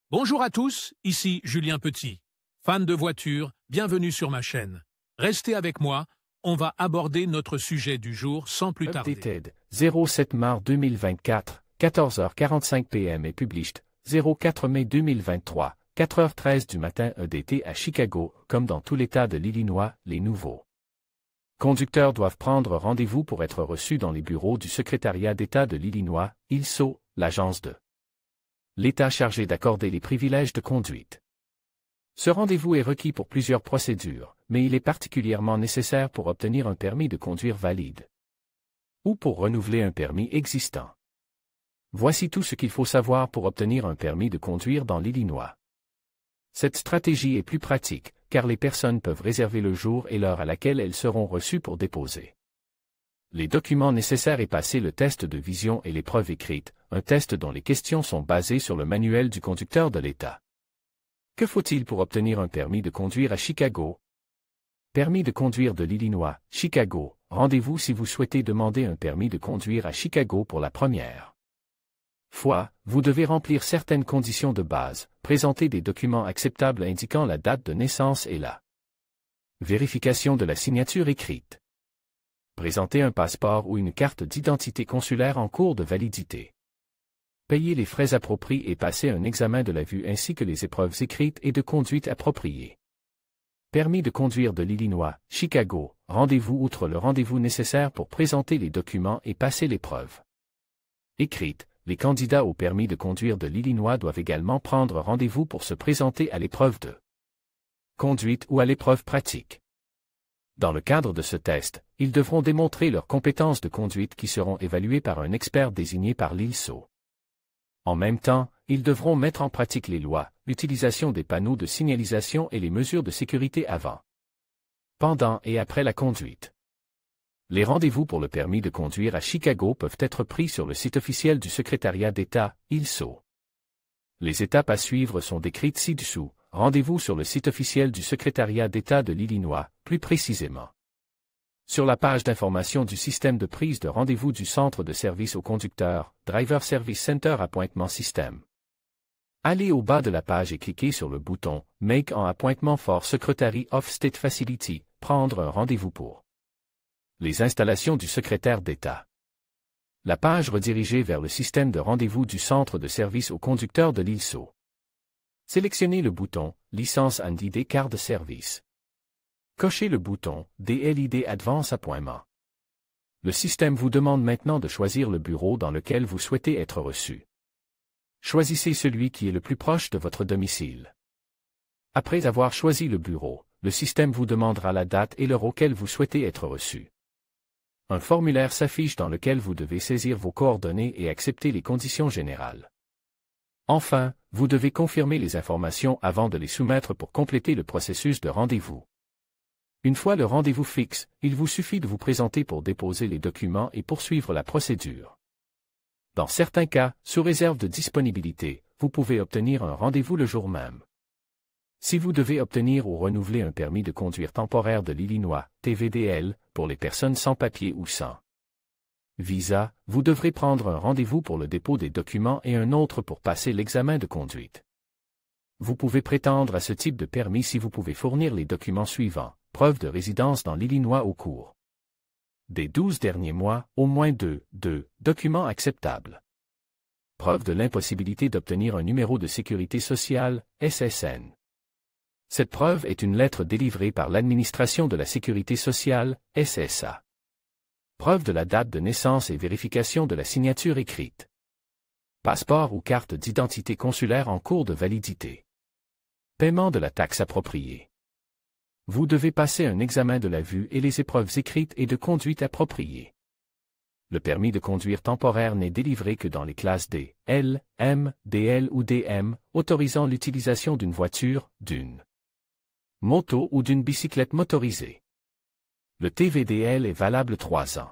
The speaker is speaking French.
Bonjour à tous, ici Julien Petit. Fan de voitures, bienvenue sur ma chaîne. Restez avec moi, on va aborder notre sujet du jour sans plus tarder. Updated 07 mars 2024, 14h45 p.m. et published 04 mai 2023, 4h13 du matin EDT à Chicago, comme dans tout l'État de l'Illinois, les nouveaux conducteurs doivent prendre rendez-vous pour être reçus dans les bureaux du secrétariat d'État de l'Illinois, ILSO, l'agence de l'État chargé d'accorder les privilèges de conduite. Ce rendez-vous est requis pour plusieurs procédures, mais il est particulièrement nécessaire pour obtenir un permis de conduire valide ou pour renouveler un permis existant. Voici tout ce qu'il faut savoir pour obtenir un permis de conduire dans l'Illinois. Cette stratégie est plus pratique, car les personnes peuvent réserver le jour et l'heure à laquelle elles seront reçues pour déposer les documents nécessaires et passer le test de vision et l'épreuve écrite, un test dont les questions sont basées sur le manuel du conducteur de l'État. Que faut-il pour obtenir un permis de conduire à Chicago? Permis de conduire de l'Illinois, Chicago. Rendez-vous si vous souhaitez demander un permis de conduire à Chicago pour la première fois. Vous devez remplir certaines conditions de base, présenter des documents acceptables indiquant la date de naissance et la vérification de la signature écrite. Présenter un passeport ou une carte d'identité consulaire en cours de validité. Payer les frais appropriés et passer un examen de la vue ainsi que les épreuves écrites et de conduite appropriées. Permis de conduire de l'Illinois, Chicago. Rendez-vous outre le rendez-vous nécessaire pour présenter les documents et passer l'épreuve écrite. Les candidats au permis de conduire de l'Illinois doivent également prendre rendez-vous pour se présenter à l'épreuve de conduite ou à l'épreuve pratique. Dans le cadre de ce test, ils devront démontrer leurs compétences de conduite qui seront évaluées par un expert désigné par l'ILSO. En même temps, ils devront mettre en pratique les lois, l'utilisation des panneaux de signalisation et les mesures de sécurité avant, pendant et après la conduite. Les rendez-vous pour le permis de conduire à Chicago peuvent être pris sur le site officiel du secrétariat d'État, ILSO. Les étapes à suivre sont décrites ci-dessous. Rendez-vous sur le site officiel du secrétariat d'État de l'Illinois, plus précisément sur la page d'information du système de prise de rendez-vous du Centre de service au conducteur, Driver Service Center Appointment System. Allez au bas de la page et cliquez sur le bouton « Make an Appointment for Secretary of State Facility » prendre un rendez-vous pour les installations du secrétaire d'État. La page redirigée vers le système de rendez-vous du Centre de service au conducteur de l'ILSO. Sélectionnez le bouton « Licence and ID Card Service ». Cochez le bouton « DLID Advance Appointment ». Le système vous demande maintenant de choisir le bureau dans lequel vous souhaitez être reçu. Choisissez celui qui est le plus proche de votre domicile. Après avoir choisi le bureau, le système vous demandera la date et l'heure auquel vous souhaitez être reçu. Un formulaire s'affiche dans lequel vous devez saisir vos coordonnées et accepter les conditions générales. Enfin, vous devez confirmer les informations avant de les soumettre pour compléter le processus de rendez-vous. Une fois le rendez-vous fixe, il vous suffit de vous présenter pour déposer les documents et poursuivre la procédure. Dans certains cas, sous réserve de disponibilité, vous pouvez obtenir un rendez-vous le jour même. Si vous devez obtenir ou renouveler un permis de conduire temporaire de l'Illinois, TVDL, pour les personnes sans papier ou sans visa, vous devrez prendre un rendez-vous pour le dépôt des documents et un autre pour passer l'examen de conduite. Vous pouvez prétendre à ce type de permis si vous pouvez fournir les documents suivants. Preuve de résidence dans l'Illinois au cours des 12 derniers mois, au moins 2 documents acceptables. Preuve de l'impossibilité d'obtenir un numéro de sécurité sociale, SSN. Cette preuve est une lettre délivrée par l'administration de la sécurité sociale, SSA. Preuve de la date de naissance et vérification de la signature écrite. Passeport ou carte d'identité consulaire en cours de validité. Paiement de la taxe appropriée. Vous devez passer un examen de la vue et les épreuves écrites et de conduite appropriées. Le permis de conduire temporaire n'est délivré que dans les classes D, L, M, DL ou DM, autorisant l'utilisation d'une voiture, d'une moto ou d'une bicyclette motorisée. Le TVDL est valable 3 ans.